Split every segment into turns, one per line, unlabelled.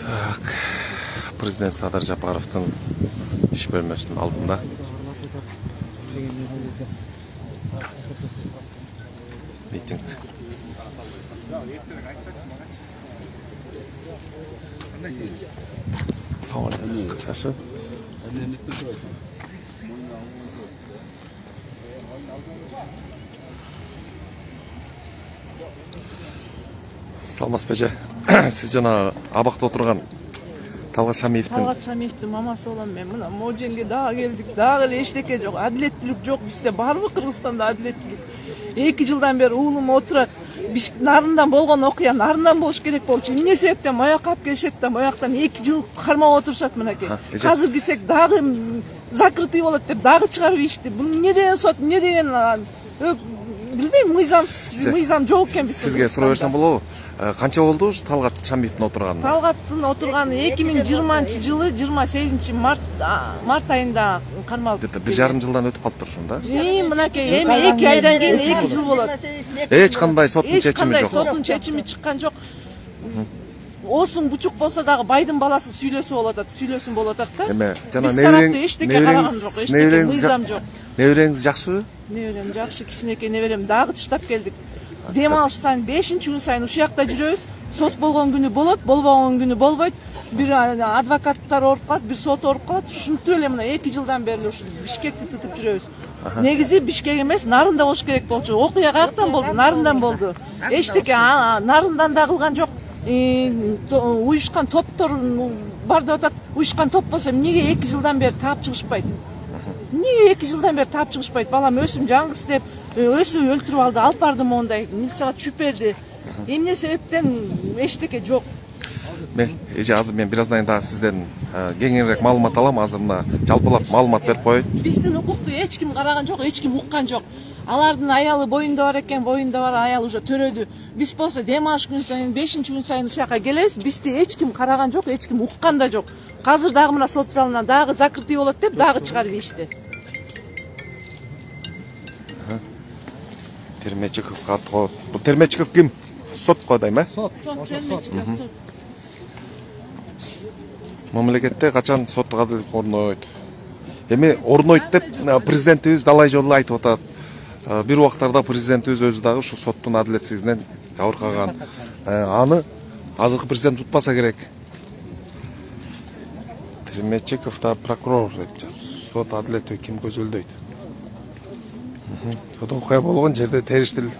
Так, президент Садыр Жапаровдун иш бөлмөсүнүн алдында. Митинг. Салмас Беже, сіз жана абакта отурган Талгат
Шамиевдин мамасы болом мен. Мына Моженге дагы келдик. Дагы эле эчтеке жок. Адилеттүүлүк жок бизде. Барбы Кыргызстанда адилеттүүлүк? 2 жылдан бери уулум отурат. Нарындан болгон окуя нарындан болуш керек болчу. Эмне себептен моякка алып келишет да мояктан 2 жыл кармап отурушат мынакей. Азыр кирсек дагы закрытый болот деп дагы чыгарып ишти. Бул эмне деген сот, эмне деген билбейм, мыйзам жок экен бизде.
Сизге суроо берсем болобу? Канча болду Талгат Шамиевдин отурганы?
Талгаттын отурганы 2020-жылы 28 март айында кармалып.
1,5 жылдан өтүп калыптыр ушунда.
Мынакей эми 2 айдан кийин 2 жыл болот.
Эч кандай соттун чечими жок.
Соттун чечими чыккан жок. Осун бучук болсо дагы байдын баласы сүйлөсө болот атат, сүйлөсүн болот атат да.
Эме жана небереңиз жакшыбы?
Неберем жакшы, кичинекей неберем дагы тыштап келдик. Дем алыш сайын 5-күн сайын ушул жакта жүрөбүз. Сот болгон күнү болот, болбогон күнү болбойт. Бир адвокаттар ооруп калат, бир сот ооруп калат. Ушинтип эле мына 2 жылдан бери ушу Бишкекти тытып жүрөбүз. Негизи Бишкек эмес, Нарында болуш керек болчу. Окуя каяктан болду? Нарындан болду. Эчтеке Нарындан да кылган жок. Уюшкан топтор бар деп атат. Уюшкан топ болсо эмнеге 2 жылдан бери таап чыгышпайт? Эмнеге 2 жылдан бери таап чыгышпайт? Балам өсүм жаңгыс деп өсүп өлтүрүп алды, алып барды мондай, милицияга чүп берди. Эмне себептен эчтеке жок.
Азыр мен бираздан кийин дагы сизден кеңирээк маалымат алам. Азыр мына жалпылап маалымат берип коеюн.
Биздин укукту эч ким караган жок, эч ким уккан жок. Алардын аялы боюнда бар экен, боюнда бар аял уже төрөдү. Биз болсо дем алыш күн сайын 5-күн сайын ушул жака келебиз. Бизди эч ким караган жок, эч ким уккан да жок. Азыр дагы мына сот залынан дагы закрытый болот деп дагы чыгарып ишти.
Термечиков катко. Бул Термечиков ким? Сот койдойм, э?
Сот Термечиков сот.
Мамлекетте качан соттук адилдик орнойт? Эми орнойт деп президентибиз далай жолу айтып атат. Бир убактарда президентибиз өзү дагы ушу соттун адилетсиздигинен жабыркаган. Аны азыркы президент утпаса керек. Термечиков да прокурор деп жатат. Сот адилетти ким көзөлдөйт? Сот окуя болгон жерде териштил.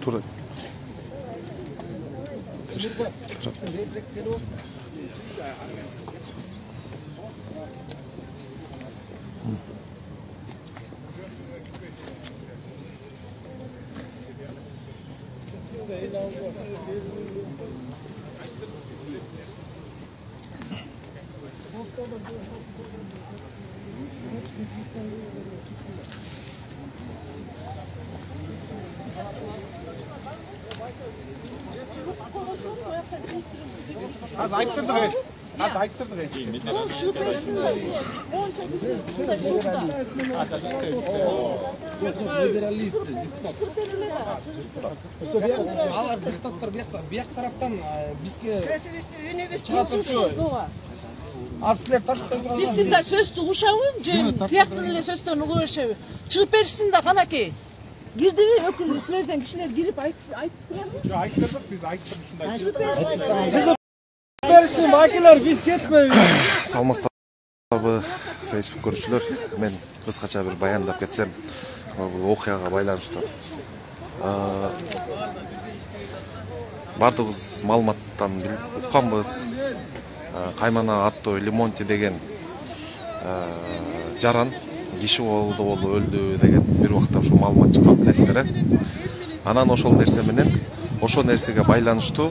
Тура.
Az ayıktırdık. Az ayıktırdık. Bir taraftan bizge
Биздин да сөздү угушабы, же тияктын эле сөздөрүн угуп беришеби? Чыгып беришсин да канакей. Кирдиби өкүл силерден кишилер кирип айтып турабы?
ayıktırdık biz ayıktırdık.
Bersin bakiler biz ketmeyiz.
Саламатсызбы Facebook көрүүчүлөр, мен кыскача бир баяндап кетсем, бул окуяга байланыштуу. Бардыгыбыз маалыматтан укканбыз. Каймана аттуу Лимонти деген жаран киши болду өлдү деген бир убакта ошол маалымат чыккан билесиздер. Анан ошол нерсе менен ошол нерсеге байланыштуу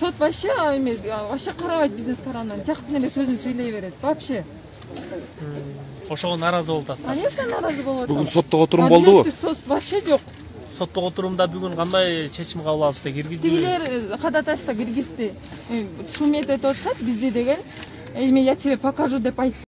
Сот вообще вообще карабайт биздин сторондан. Жактын эле сөзүн сүйлөй берет. Вообще.
Ошого наразы болуп атасыздар.
Конечно, наразы болуп атам.
Бүгүн соттогу отурум болдубу?
Сот вообще жок.
Соттук отурумда бүгүн кандай чечим кабыл алышты, киргизди?
Тигилер ходатайство киргизди. Шумет этип атышат бизди деген. Я тебе покажу деп айтты.